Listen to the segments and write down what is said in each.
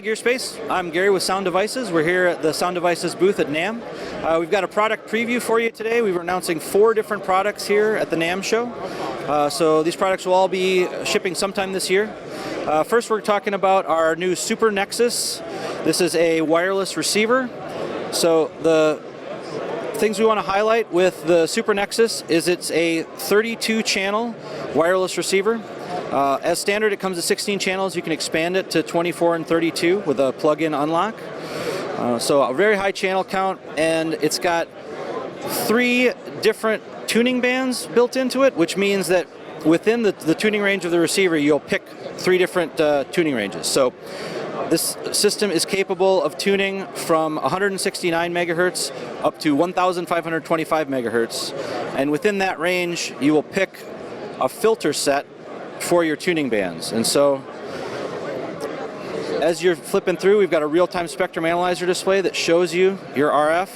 Gearspace. I'm Gary with Sound Devices. We're here at the Sound Devices booth at NAMM. We've got a product preview for you today. We were announcing 4 different products here at the NAMM show. So these products will all be shipping sometime this year. First, we're talking about our new Super Nexus. This is a wireless receiver. So the things we want to highlight with the Super Nexus is it's a 32-channel wireless receiver. As standard, it comes to 16 channels. You can expand it to 24 and 32 with a plug-in unlock. So a very high channel count, and it's got 3 different tuning bands built into it, which means that within the tuning range of the receiver, you'll pick 3 different tuning ranges. So this system is capable of tuning from 169 megahertz up to 1,525 megahertz. And within that range, you will pick a filter set for your tuning bands. And so as you're flipping through, we've got a real-time spectrum analyzer display that shows you your RF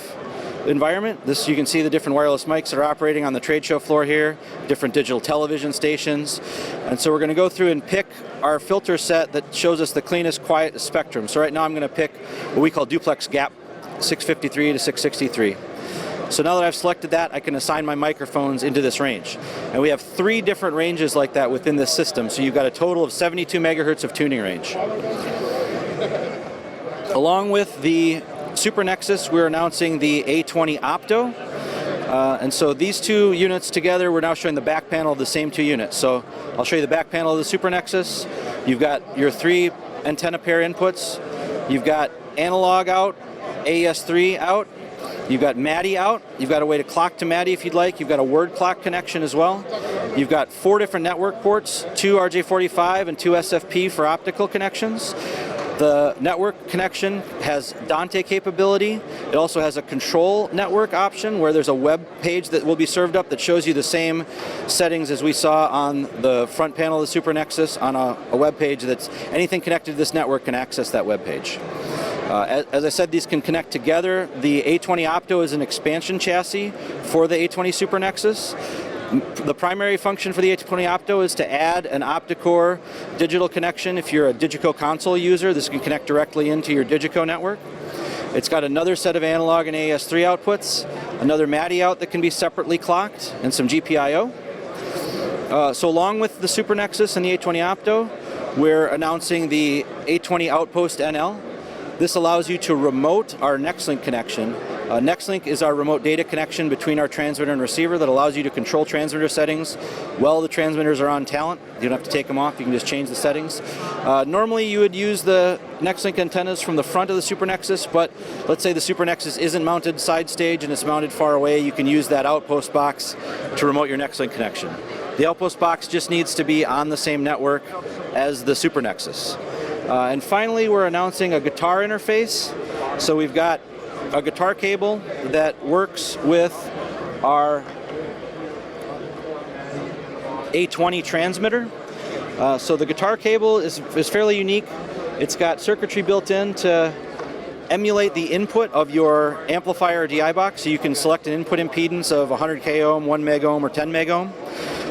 environment. You can see the different wireless mics that are operating on the trade show floor here, different digital television stations. And so we're going to go through and pick our filter set that shows us the cleanest, quietest spectrum. So right now I'm going to pick what we call duplex gap, 653 to 663. So now that I've selected that, I can assign my microphones into this range. And we have 3 different ranges like that within this system. So you've got a total of 72 megahertz of tuning range. Along with the Super Nexus, we're announcing the A20 Opto. And so these 2 units together, we're now showing the back panel of the same 2 units. So I'll show you the back panel of the Super Nexus. You've got your 3 antenna pair inputs. You've got analog out, AES3 out. You've got MADI out. You've got a way to clock to MADI if you'd like. You've got a word clock connection as well. You've got 4 different network ports, 2 RJ45 and 2 SFP for optical connections. The network connection has Dante capability. It also has a control network option where there's a web page that will be served up that shows you the same settings as we saw on the front panel of the Super Nexus on a web page that's anything connected to this network can access that web page. As I said, these can connect together. The A20 Opto is an expansion chassis for the A20 Super Nexus. The primary function for the A20 Opto is to add an Opticore digital connection. If you're a Digico console user, this can connect directly into your Digico network. It's got another set of analog and AES3 outputs, another MADI out that can be separately clocked, and some GPIO. So along with the Super Nexus and the A20 Opto, we're announcing the A20 Outpost NL. This allows you to remote our NextLink connection. NextLink is our remote data connection between our transmitter and receiver that allows you to control transmitter settings while the transmitters are on talent. You don't have to take them off, you can just change the settings. Normally you would use the NextLink antennas from the front of the Super Nexus, but let's say the Super Nexus isn't mounted side stage and it's mounted far away, you can use that Outpost box to remote your NextLink connection. The Outpost box just needs to be on the same network as the Super Nexus. And finally, we're announcing a guitar interface. So we've got a guitar cable that works with our A20 transmitter. So the guitar cable is fairly unique. It's got circuitry built in to emulate the input of your amplifier or DI box. So you can select an input impedance of 100 k ohm, 1 meg ohm, or 10 meg ohm.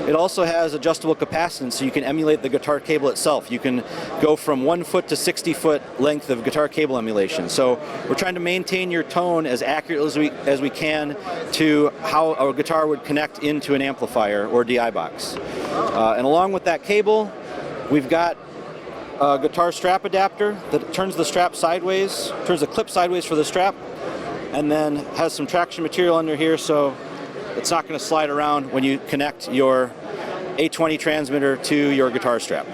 It also has adjustable capacitance, so you can emulate the guitar cable itself. You can go from 1 foot to 60 foot length of guitar cable emulation. So we're trying to maintain your tone as accurately as we can to how a guitar would connect into an amplifier or DI box. And along with that cable, we've got a guitar strap adapter that turns the strap sideways, turns the clip sideways for the strap, and then has some traction material under here so it's not going to slide around when you connect your A20 transmitter to your guitar strap.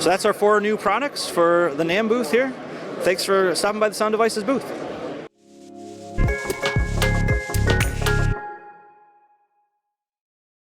So that's our 4 new products for the NAMM booth here. Thanks for stopping by the Sound Devices booth.